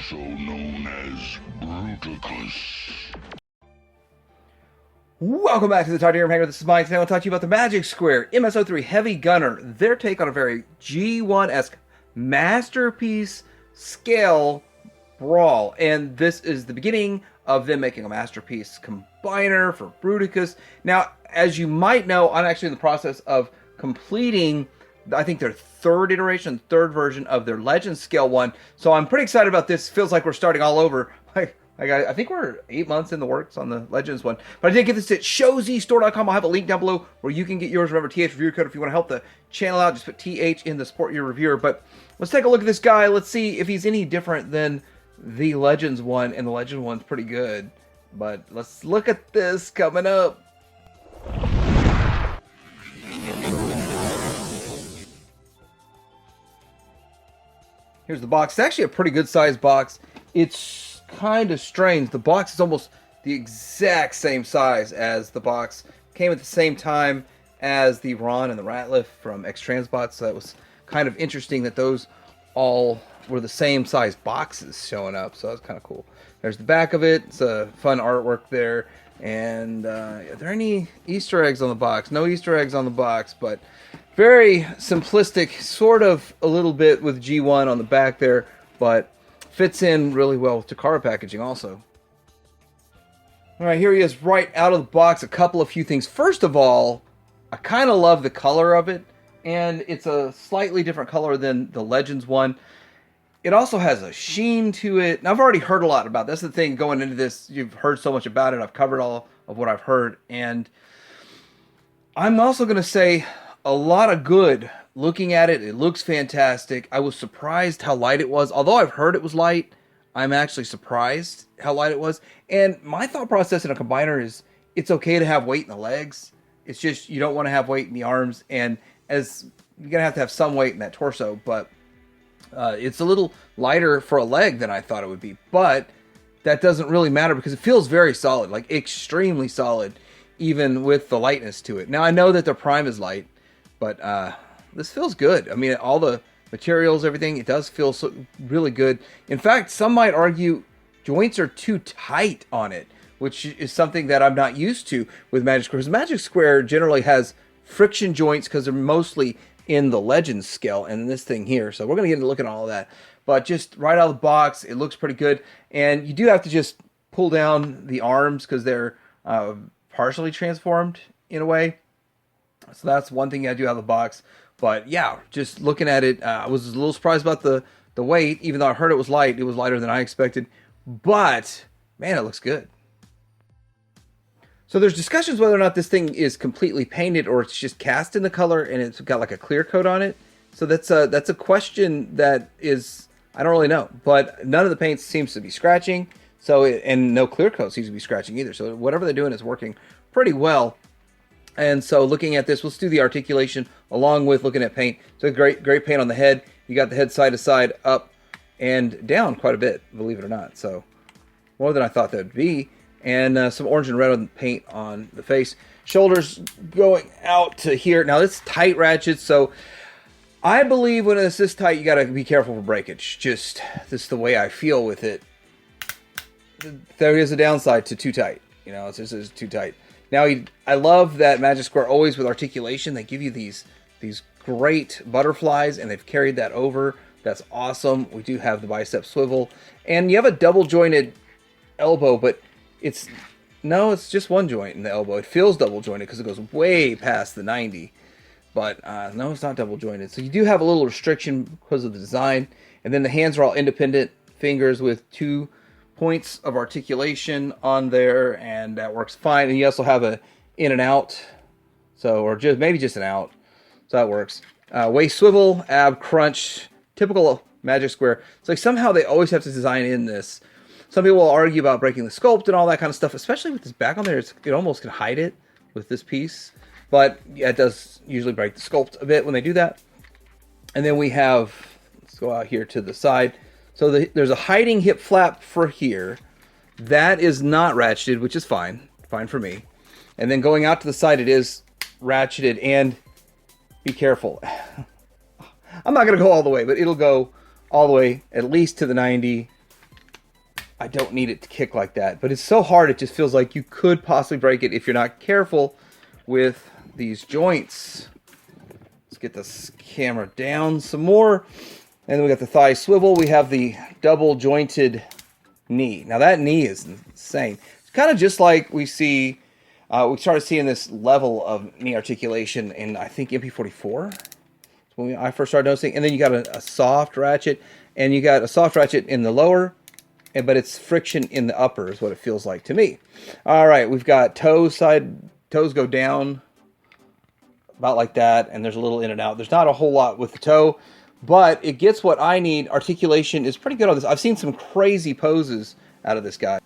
also known as Bruticus. Welcome back to the Titanium Hanger. This is Mike. Today I want to talk to you about the Magic Square MS-03 Heavy Gunner. Their take on a very G1-esque masterpiece scale Brawl. And this is the beginning of them making a masterpiece combiner for Bruticus. Now, as you might know, I'm actually in the process of completing, I think, their third iteration, third version of their Legends scale one. So I'm pretty excited about this. Feels like we're starting all over. I think we're 8 months in the works on the Legends one. But I did get this at showzstore.com. I'll have a link down below where you can get yours. Remember, TH Reviewer Code if you want to help the channel out. Just put TH in the Support Your Reviewer. But let's take a look at this guy. Let's see if he's any different than the Legends one. And the Legend one's pretty good. But let's look at this coming up. Here's the box. It's actually a pretty good sized box. It's kind of strange. The box is almost the exact same size as the box. Came at the same time as the Ron and the Ratliff from X-Transbots, so that was kind of interesting that those all were the same size boxes showing up, so that was kind of cool. There's the back of it. It's a fun artwork there. And are there any Easter eggs on the box? No Easter eggs on the box, but very simplistic, sort of a little bit with G1 on the back there, but fits in really well with Takara packaging also. Alright, here he is right out of the box. A few things. First of all, I kind of love the color of it, and it's a slightly different color than the Legends one. It also has a sheen to it. And I've already heard a lot about this. That's the thing going into this. You've heard so much about it. I've covered all of what I've heard. And I'm also going to say a lot of good. Looking at it, it looks fantastic. I was surprised how light it was. Although I've heard it was light, I'm actually surprised how light it was. And my thought process in a combiner is it's okay to have weight in the legs. It's just you don't want to have weight in the arms. And as you're going to have some weight in that torso. But it's a little lighter for a leg than I thought it would be. But that doesn't really matter because it feels very solid. Like extremely solid. Even with the lightness to it. Now I know that the Prime is light. But this feels good. I mean, all the materials, everything, it does feel really good. In fact, some might argue joints are too tight on it, which is something that I'm not used to with Magic Square. Because Magic Square generally has friction joints because they're mostly in the Legends scale and this thing here. So we're going to get into looking at all of that. But just right out of the box, it looks pretty good. And you do have to just pull down the arms because they're partially transformed in a way. So that's one thing I do out of the box. But yeah, just looking at it, I was a little surprised about the weight. Even though I heard it was light, it was lighter than I expected. But, man, it looks good. So there's discussions whether or not this thing is completely painted or it's just cast in the color and it's got like a clear coat on it. So that's a question that is, I don't really know. But none of the paint seems to be scratching. And no clear coat seems to be scratching either. So whatever they're doing is working pretty well. And so looking at this, let's do the articulation along with looking at paint. So great paint on the head. You got the head side to side, up and down quite a bit, believe it or not. So more than I thought that would be. And some orange and red on paint on the face. Shoulders going out to here. Now it's tight ratchets, so I believe when it's this tight, you got to be careful for breakage. Just this is the way I feel with it. There is a downside to too tight. You know, it's just too tight. Now, I love that Magic Square always with articulation. They give you these great butterflies, and they've carried that over. That's awesome. We do have the bicep swivel. And you have a double jointed elbow, but it's just one joint in the elbow. It feels double jointed because it goes way past the 90. But no, it's not double jointed. So you do have a little restriction because of the design. And then the hands are all independent fingers with 2 points of articulation on there, and that works fine. And you also have a in and out, or maybe just an out, so that works. Waist swivel, ab crunch, typical Magic Square. It's like somehow they always have to design in this. Some people will argue about breaking the sculpt and all that kind of stuff, especially with this back on there. It almost can hide it with this piece, but yeah, it does usually break the sculpt a bit when they do that. And then we have, let's go out here to the side. So there's a hiding hip flap for here. That is not ratcheted, which is fine for me. And then going out to the side, it is ratcheted, and be careful. I'm not going to go all the way, but it'll go all the way at least to the 90, I don't need it to kick like that. But it's so hard, it just feels like you could possibly break it if you're not careful with these joints. Let's get this camera down some more. And then we got the thigh swivel. We have the double jointed knee. Now that knee is insane. It's kind of just like we see, we started seeing this level of knee articulation in, I think, MP44. When I first started noticing. And then you got a soft ratchet. And you got a soft ratchet in the lower, but it's friction in the upper is what it feels like to me. All right, we've got toes go down about like that, and there's a little in and out. There's not a whole lot with the toe, but it gets what I need. Articulation is pretty good on this. I've seen some crazy poses out of this guy.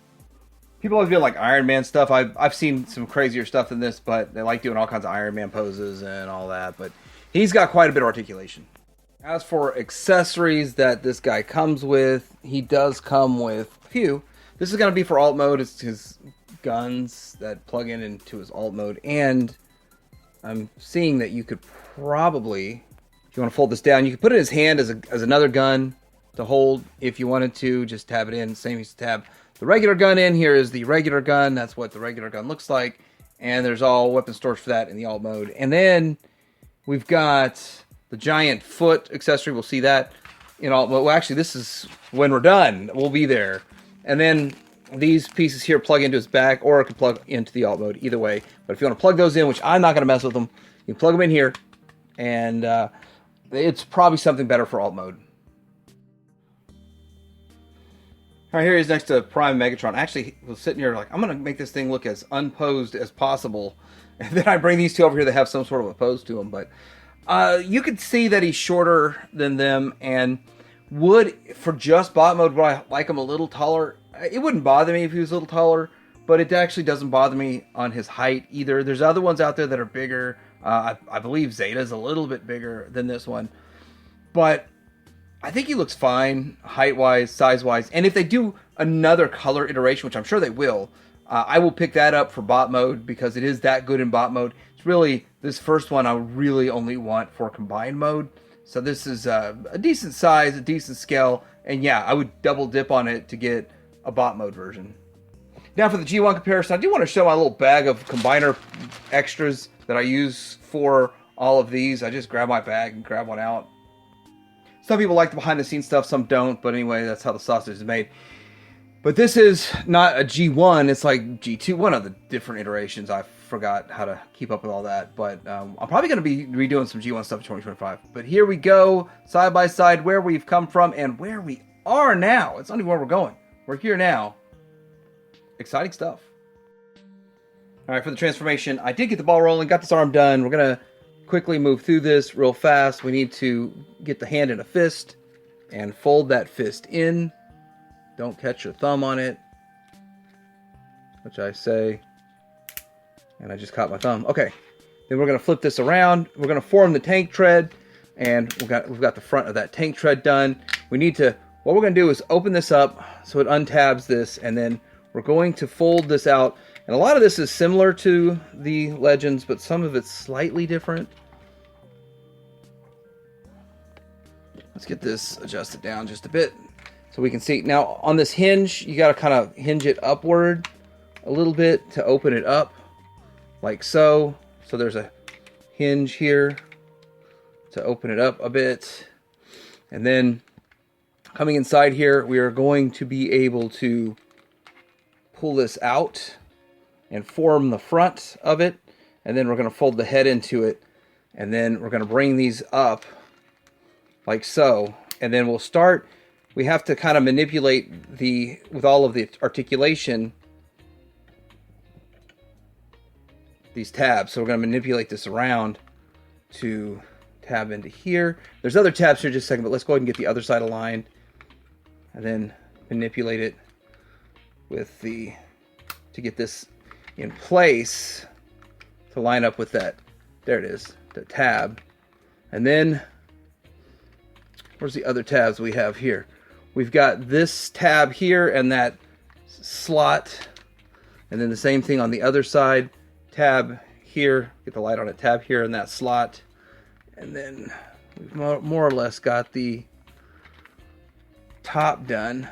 People always feel like Iron Man stuff. I've seen some crazier stuff than this, but they like doing all kinds of Iron Man poses and all that, but he's got quite a bit of articulation. As for accessories that this guy comes with, he does come with a few. This is going to be for alt mode. It's his guns that plug in into his alt mode. And I'm seeing that you could probably, if you want to fold this down, you could put it in his hand as another gun to hold if you wanted to. Just tab it in. Same as tab the regular gun in. Here is the regular gun. That's what the regular gun looks like. And there's all weapon storage for that in the alt mode. And then we've got the giant foot accessory. We'll see that in alt mode. Well, actually, this is when we're done. We'll be there. And then these pieces here plug into his back, or it can plug into the alt mode. Either way. But if you want to plug those in, which I'm not going to mess with them, you can plug them in here. And it's probably something better for alt mode. All right, here he is next to Prime Megatron. Actually, I was sitting here like, I'm going to make this thing look as unposed as possible. And then I bring these two over here that have some sort of a pose to them. But you could see that he's shorter than them, and for just bot mode, would I like him a little taller? It wouldn't bother me if he was a little taller, but it actually doesn't bother me on his height either. There's other ones out there that are bigger. I believe Zeta's a little bit bigger than this one, but I think he looks fine height-wise, size-wise, and if they do another color iteration, which I'm sure they will, I will pick that up for bot mode because it is that good in bot mode. It's really, this first one I really only want for combined mode. So this is a decent size, a decent scale, and yeah, I would double dip on it to get a bot mode version. Now for the G1 comparison, I do want to show my little bag of combiner extras that I use for all of these. I just grab my bag and grab one out. Some people like the behind the scenes stuff, some don't, but anyway, that's how the sausage is made. But this is not a G1, it's like G2, one of the different iterations. I forgot how to keep up with all that, but I'm probably going to be redoing some G1 stuff in 2025. But here we go, side by side, where we've come from and where we are now. It's not even where we're going. We're here now. Exciting stuff. All right, for the transformation, I did get the ball rolling, got this arm done. We're going to quickly move through this real fast. We need to get the hand in a fist and fold that fist in. Don't catch your thumb on it, which I say, and I just caught my thumb. Okay, then we're going to flip this around. We're going to form the tank tread, and we've got the front of that tank tread done. We need to, what we're going to do is open this up so it untabs this, and then we're going to fold this out. And a lot of this is similar to the Legends, but some of it's slightly different. Let's get this adjusted down just a bit so we can see. Now on this hinge, you got to kind of hinge it upward a little bit to open it up, like so. So there's a hinge here to open it up a bit. And then coming inside here, we are going to be able to pull this out and form the front of it. And then we're going to fold the head into it. And then we're going to bring these up like so. And then we'll start, we have to kind of manipulate with all of the articulation, these tabs. So we're going to manipulate this around to tab into here. There's other tabs here in just a second, but let's go ahead and get the other side aligned. And then manipulate it with to get this in place to line up with that. There it is, the tab. And then where's the other tabs we have here? We've got this tab here and that slot, and then the same thing on the other side. Tab here, get the light on it, tab here and that slot. And then we've more or less got the top done.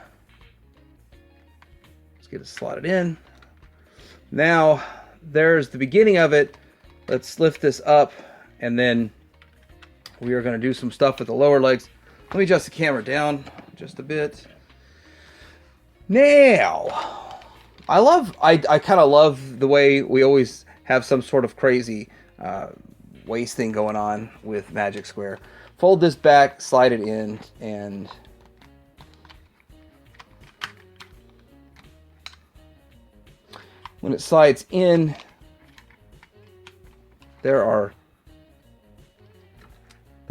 Let's get it slotted in. Now, there's the beginning of it. Let's lift this up, and then we are going to do some stuff with the lower legs. Let me adjust the camera down just a bit. Now, I kind of love the way we always have some sort of crazy waist thing going on with Magic Square. Fold this back, slide it in, and when it slides in, there's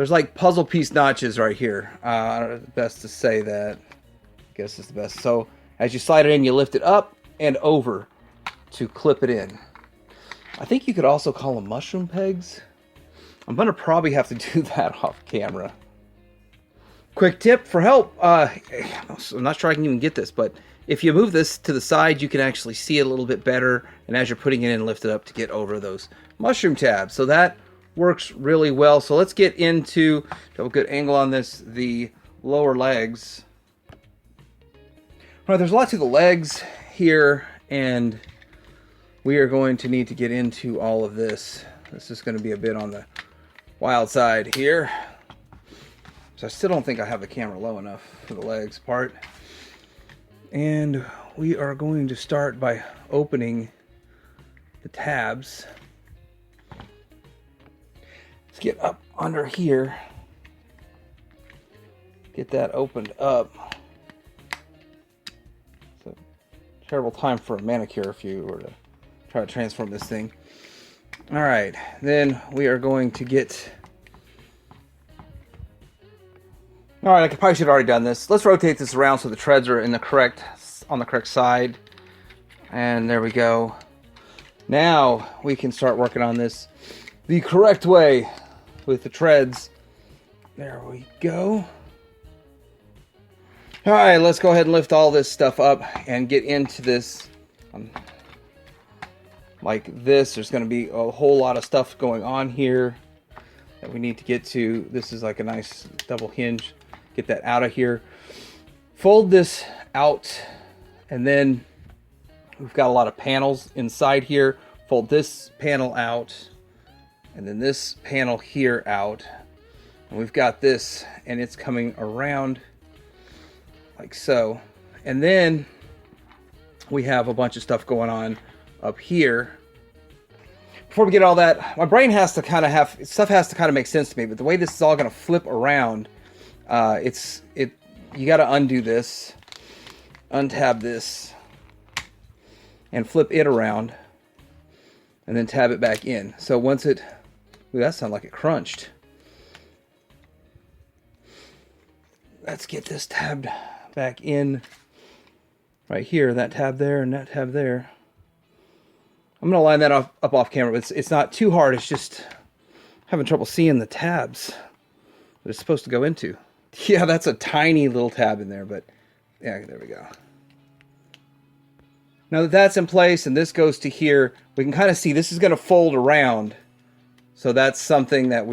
like puzzle piece notches right here. I don't know the best to say that. I guess it's the best. So as you slide it in, you lift it up and over to clip it in. I think you could also call them mushroom pegs. I'm going to probably have to do that off camera. Quick tip for help. I'm not sure I can even get this, but if you move this to the side, you can actually see it a little bit better. And as you're putting it in, lift it up to get over those mushroom tabs. So that works really well. So let's get into, to have a good angle on this, the lower legs. All right, there's a lot to the legs here, and we are going to need to get into all of this. This is going to be a bit on the wild side here. So I still don't think I have the camera low enough for the legs part. And we are going to start by opening the tabs. Let's get up under here. Get that opened up. It's a terrible time for a manicure if you were to try to transform this thing. All right, then we are going to get... All right, I probably should have already done this. Let's rotate this around so the treads are on the correct side. And there we go. Now we can start working on this the correct way with the treads. There we go. All right, let's go ahead and lift all this stuff up and get into this. Like this, there's going to be a whole lot of stuff going on here that we need to get to. This is like a nice double hinge. Get that out of here. Fold this out, and then we've got a lot of panels inside here. Fold this panel out, and then this panel here out. And we've got this, and it's coming around like so. And then we have a bunch of stuff going on up here. Before we get all that, my brain has to kind of have, stuff has to kind of make sense to me, but the way this is all going to flip around, you got to undo this, untab this, and flip it around, and then tab it back in. So once it, ooh, that sounded like it crunched. Let's get this tabbed back in right here, that tab there and that tab there. I'm going to line that up off camera, but it's not too hard. It's just having trouble seeing the tabs that it's supposed to go into. Yeah, that's a tiny little tab in there, but yeah, there we go. Now that that's in place and this goes to here, we can kind of see this is going to fold around. So that's something that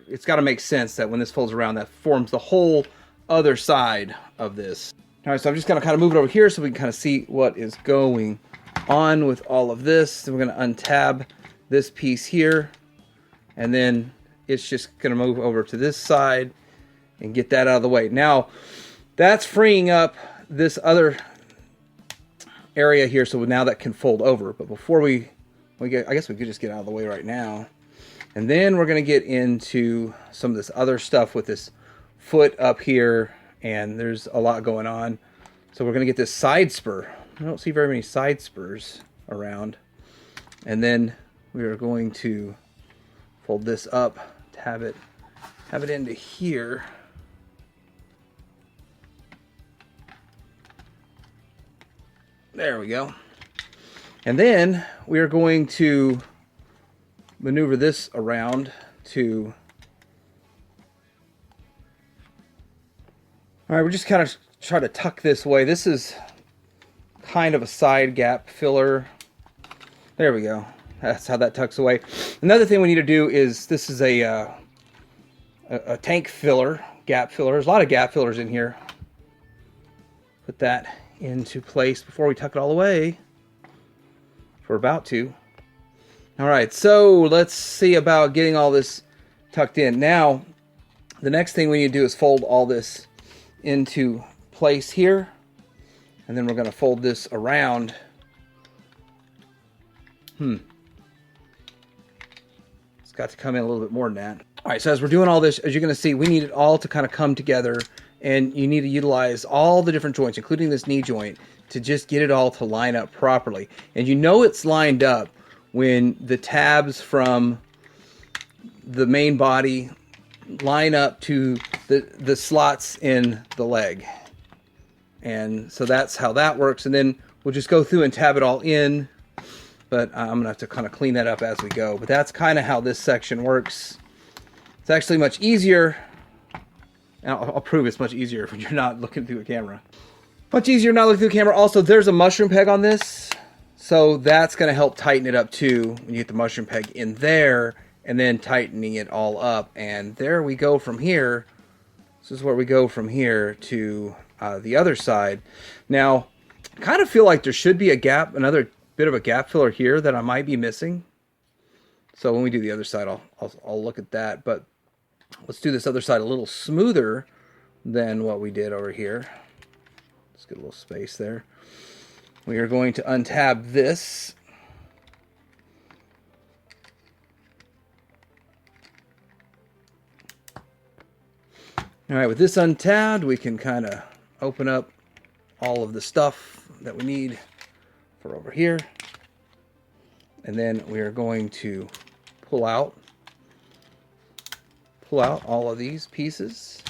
it's got to make sense that when this folds around, that forms the whole other side of this. All right, so I'm just going to kind of move it over here so we can kind of see what is going on with all of this. Then we're going to untab this piece here, and then it's just going to move over to this side and get that out of the way. Now that's freeing up this other area here, so now that can fold over. But before we get, I guess we could just get out of the way right now, and then we're going to get into some of this other stuff with this foot up here, and there's a lot going on. So we're going to get this side spur. I don't see very many side spurs around. And then we are going to fold this up, have it into here. There we go. And then we are going to maneuver this around to... All right, we're just kind of try to tuck this away. This is kind of a side gap filler. There we go. That's how that tucks away. Another thing we need to do is, this is a tank filler, gap filler. There's a lot of gap fillers in here. Put that into place before we tuck it all away. If we're about to. Alright, so let's see about getting all this tucked in. Now, the next thing we need to do is fold all this into place here. And then we're going to fold this around. It's got to come in a little bit more than that. Alright, so as we're doing all this, as you're going to see, we need it all to kind of come together. And you need to utilize all the different joints, including this knee joint, to just get it all to line up properly. And you know it's lined up when the tabs from the main body line up to the slots in the leg. And so that's how that works. And then we'll just go through and tab it all in. But I'm going to have to kind of clean that up as we go. But that's kind of how this section works. It's actually much easier. I'll prove it's much easier when you're not looking through a camera. Much easier not looking through the camera. Also, there's a mushroom peg on this. So that's going to help tighten it up too when you get the mushroom peg in there and then tightening it all up. And there we go from here. This is where we go from here to the other side. Now, I kind of feel like there should be a gap, another bit of a gap filler here that I might be missing. So when we do the other side, I'll look at that. But let's do this other side a little smoother than what we did over here. Let's get a little space there. We are going to untab this. All right, with this untabbed, we can kind of open up all of the stuff that we need for over here. And then we are going to pull out all of these pieces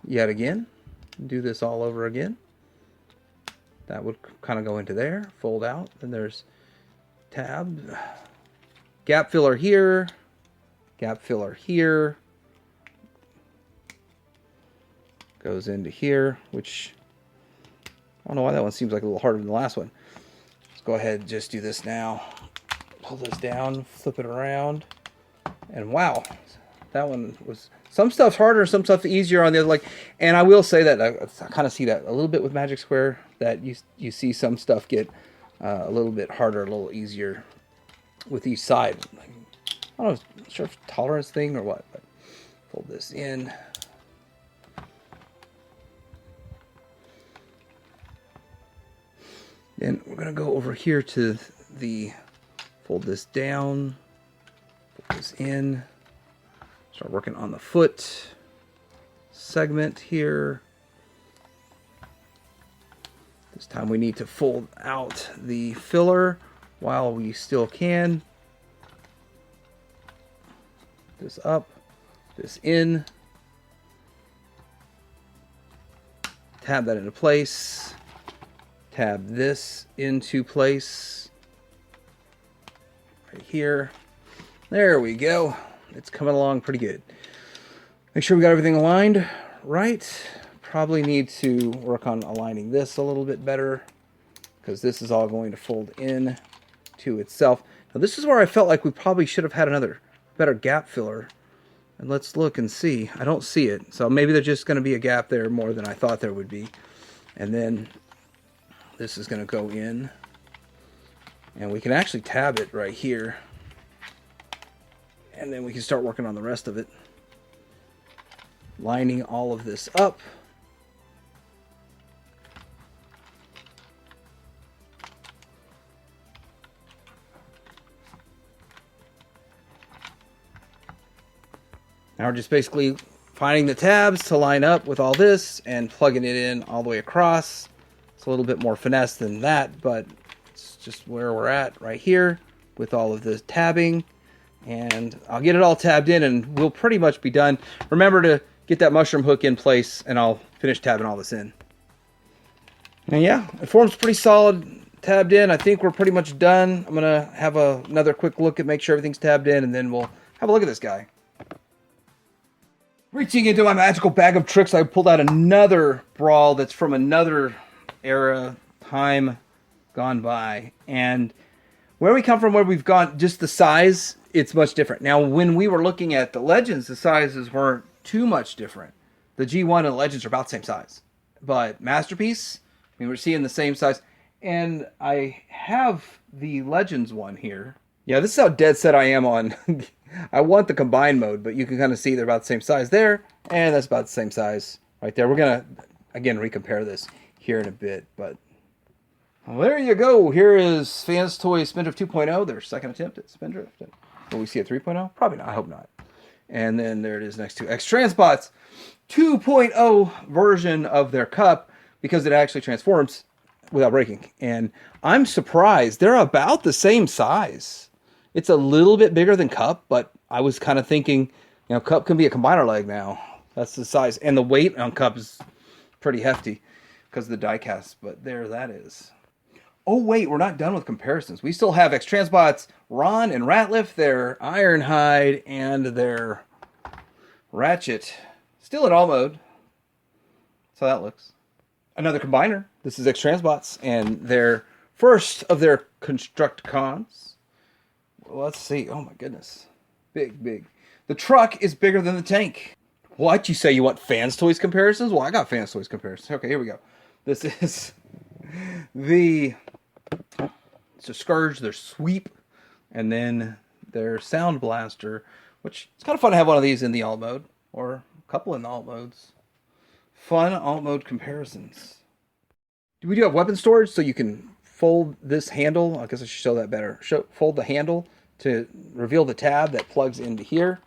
yet again. Do this all over again. That would kind of go into there, fold out. Then there's tab, gap filler here, gap filler here, goes into here, which I don't know why that one seems like a little harder than the last one. Let's go ahead and just do this now. Pull this down, flip it around, and wow, that one was, some stuff's harder, some stuff easier on the other. Like, and I will say that I kind of see that a little bit with Magic Square, that you see some stuff get a little bit harder, a little easier with each side. I don't know, not sure if it's a tolerance thing or what, but fold this in. Then we're going to go over here to the, fold this down, fold this in, start working on the foot segment here. This time we need to fold out the filler while we still can. This up, this in, tab that into place. Tab this into place right here. There we go. It's coming along pretty good. Make sure we got everything aligned right. Probably need to work on aligning this a little bit better because this is all going to fold in to itself. Now this is where I felt like we probably should have had another better gap filler. And let's look and see. I don't see it. So maybe there's just going to be a gap there more than I thought there would be. And then this is going to go in, and we can actually tab it right here, and then we can start working on the rest of it, lining all of this up. Now we're just basically finding the tabs to line up with all this and plugging it in all the way across. A little bit more finesse than that, but it's just where we're at right here with all of this tabbing, and I'll get it all tabbed in and we'll pretty much be done. Remember to get that mushroom hook in place and I'll finish tabbing all this in. And yeah, it forms pretty solid, tabbed in. I think we're pretty much done. I'm gonna have another quick look at make sure everything's tabbed in, and then we'll have a look at this guy. Reaching into my magical bag of tricks, I pulled out another Brawl that's from another era, time gone by, and where we come from, where we've gone, just the size, it's much different. Now, when we were looking at the Legends, the sizes weren't too much different. The G1 and the Legends are about the same size, but Masterpiece, mean, we're seeing the same size. And I have the Legends one here. Yeah, this is how dead set I am on. I want the combined mode, but you can kind of see they're about the same size there. And that's about the same size right there. We're going to, again, recompare this here in a bit. But well, there you go. Here is Fans Toys Spindrift 2.0, their second attempt at Spindrift. Will we see a 3.0? Probably not. I hope not. And then there it is next to X-Transbots 2.0 version of their cup, because it actually transforms without breaking. And I'm surprised. They're about the same size. It's a little bit bigger than cup, but I was kind of thinking, cup can be a combiner leg now. That's the size. And the weight on cup is pretty hefty because of the die cast. But there that is. Oh, wait, we're not done with comparisons. We still have X-Transbots Ron and Ratliff, their Ironhide, and their Ratchet. Still in all mode. That's how that looks. Another combiner. This is X-Transbots and their first of their Constructicons. Well, let's see. Oh, my goodness. Big, big. The truck is bigger than the tank. What? You say you want Fans Toys comparisons? Well, I got Fans Toys comparisons. Okay, here we go. This is it's a Scourge, their Sweep, and then their Sound Blaster, which it's kind of fun to have one of these in the alt mode, or a couple in the alt modes. Fun alt mode comparisons. We do have weapon storage, so you can fold this handle. I guess I should show that better. Fold the handle to reveal the tab that plugs into here.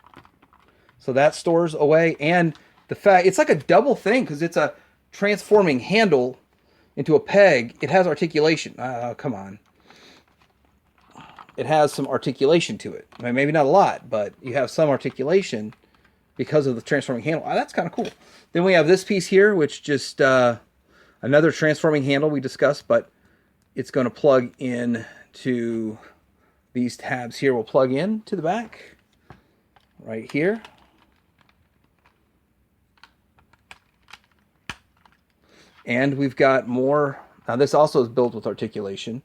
So that stores away, and the fact it's like a double thing because it's a transforming handle into a peg. It has articulation. Come on. It has some articulation to it. I mean, maybe not a lot, but you have some articulation because of the transforming handle. That's kind of cool. Then we have this piece here, which just another transforming handle we discussed, but it's going to plug in to these tabs here. Will plug in to the back right here. And we've got more. Now this also is built with articulation.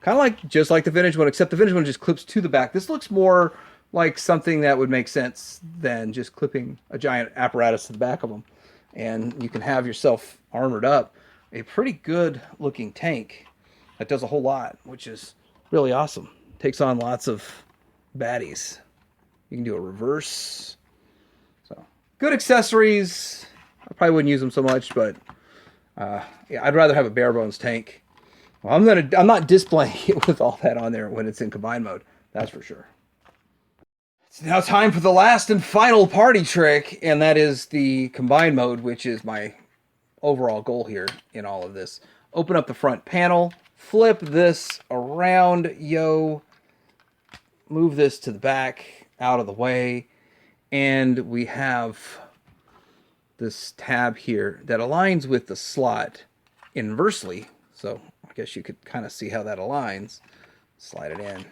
Kind of just like the vintage one, except the vintage one just clips to the back. This looks more like something that would make sense than just clipping a giant apparatus to the back of them. And you can have yourself armored up a pretty good looking tank that does a whole lot, which is really awesome. Takes on lots of baddies. You can do a reverse. So good accessories. I probably wouldn't use them so much, but yeah, I'd rather have a bare bones tank. Well, I'm not displaying it with all that on there when it's in combined mode. That's for sure. It's now time for the last and final party trick, and that is the combined mode, which is my overall goal here in all of this. Open up the front panel, flip this around, move this to the back, out of the way, and we have this tab here that aligns with the slot inversely. So I guess you could kind of see how that aligns. Slide it in.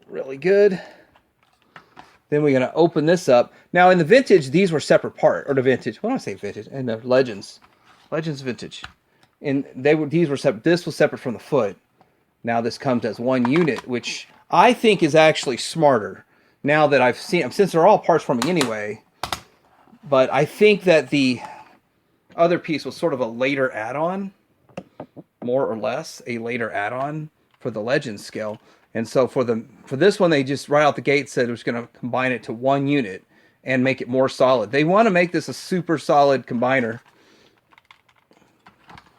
Really good. Then we're going to open this up. Now in the vintage, these were separate part, or the vintage. What do I say vintage? And the Legends. Legends vintage. And these were separate. This was separate from the foot. Now this comes as one unit, which I think is actually smarter. Now that I've seen them, since they're all parts for me anyway. But I think that the other piece was sort of a later add-on, more or less a later add-on for the Legends scale. And so for this one, they just right out the gate said it was going to combine it to one unit and make it more solid. They want to make this a super solid combiner.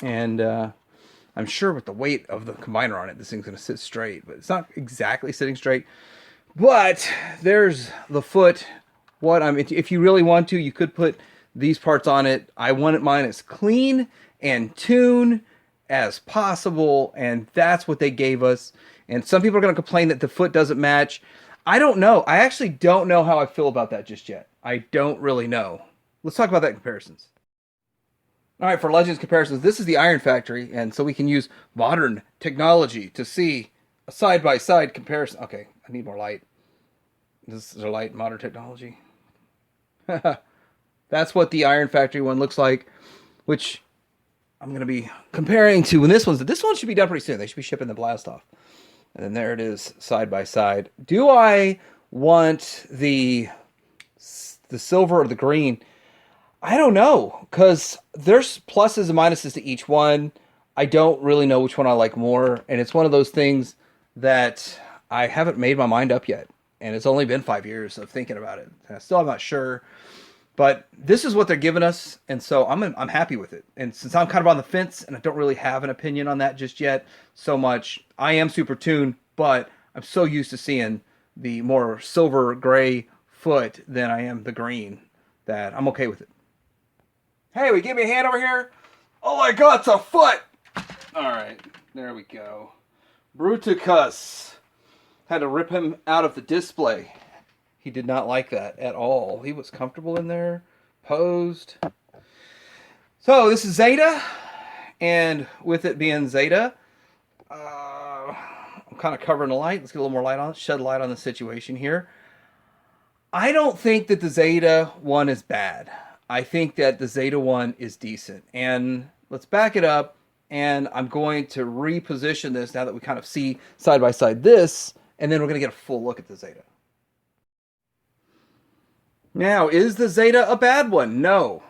And I'm sure with the weight of the combiner on it, this thing's going to sit straight. But it's not exactly sitting straight. But there's the foot. If you really want to, you could put these parts on it. I wanted mine as clean and tuned as possible, and that's what they gave us. And some people are going to complain that the foot doesn't match. I don't know. I actually don't know how I feel about that just yet. I don't really know. Let's talk about that in comparisons. All right, for Legends comparisons, this is the Iron Factory, and so we can use modern technology to see a side-by-side comparison. Okay, I need more light. This is a light modern technology. That's what the Iron Factory one looks like, which I'm going to be comparing to when this one should be done pretty soon. They should be shipping the blast off. And then there it is side by side. Do I want the silver or the green? I don't know, because there's pluses and minuses to each one. I don't really know which one I like more, and it's one of those things that I haven't made my mind up yet. And it's only been 5 years of thinking about it. And I still am not sure. But this is what they're giving us, and so I'm happy with it. And since I'm kind of on the fence, and I don't really have an opinion on that just yet so much, I am super tuned, but I'm so used to seeing the more silver gray foot than I am the green that I'm okay with it. Hey, will you give me a hand over here? Oh my god, it's a foot! Alright, there we go. Bruticus. Had to rip him out of the display. He did not like that at all. He was comfortable in there, posed. So this is Zeta, and with it being Zeta, I'm kind of covering the light. Let's get a little more light on it, shed light on the situation here. I don't think that the Zeta one is bad. I think that the Zeta one is decent. And let's back it up, and I'm going to reposition this now that we kind of see side by side this, and then we're going to get a full look at the Zeta. Now, is the Zeta a bad one? No.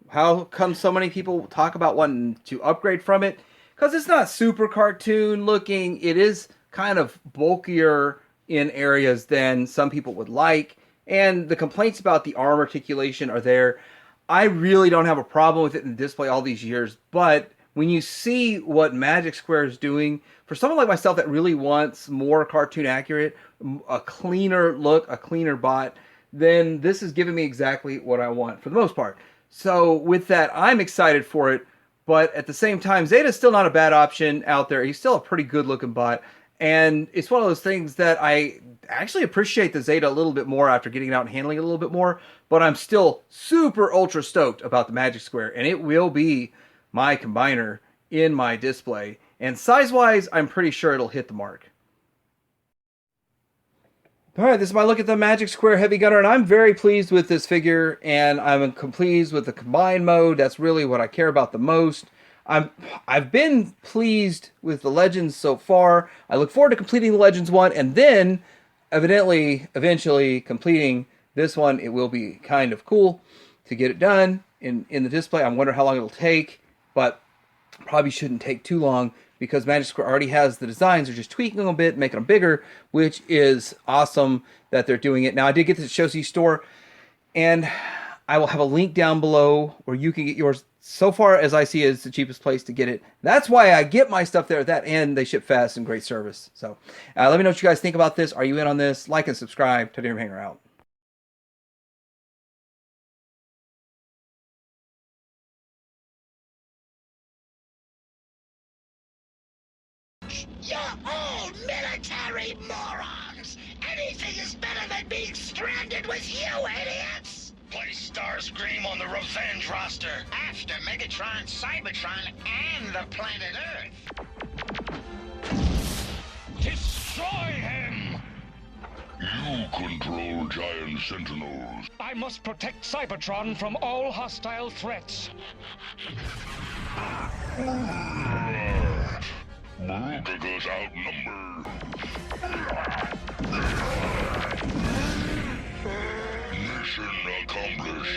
How come so many people talk about wanting to upgrade from it? Because it's not super cartoon looking. It is kind of bulkier in areas than some people would like. And the complaints about the arm articulation are there. I really don't have a problem with it in the display all these years. But when you see what Magic Square is doing, for someone like myself that really wants more cartoon accurate, a cleaner look, a cleaner bot, then this is giving me exactly what I want for the most part. So with that, I'm excited for it, but at the same time, Zeta's still not a bad option out there. He's still a pretty good looking bot, and it's one of those things that I actually appreciate the Zeta a little bit more after getting it out and handling it a little bit more, but I'm still super ultra stoked about the Magic Square, and it will be my combiner in my display, and size-wise, I'm pretty sure it'll hit the mark. Alright, this is my look at the Magic Square Heavy Gunner, and I'm very pleased with this figure, and I'm pleased with the combined mode. That's really what I care about the most. I've been pleased with the Legends so far. I look forward to completing the Legends one, and then, eventually completing this one. It will be kind of cool to get it done in the display. I wonder how long it'll take, but probably shouldn't take too long, because Magic Square already has the designs. They're just tweaking them a bit, making them bigger, which is awesome that they're doing it. Now, I did get to the Shozi store, and I will have a link down below where you can get yours. So far as I see, it's the cheapest place to get it. That's why I get my stuff there at that end. They ship fast and great service. So let me know what you guys think about this. Are you in on this? Like and subscribe. Titanium Hanger out. You're all military morons! Anything is better than being stranded with you, idiots! Play Starscream on the Revenge roster. After Megatron, Cybertron, and the planet Earth. Destroy him! You control giant sentinels. I must protect Cybertron from all hostile threats. Bruticus outnumbered. Mission accomplished.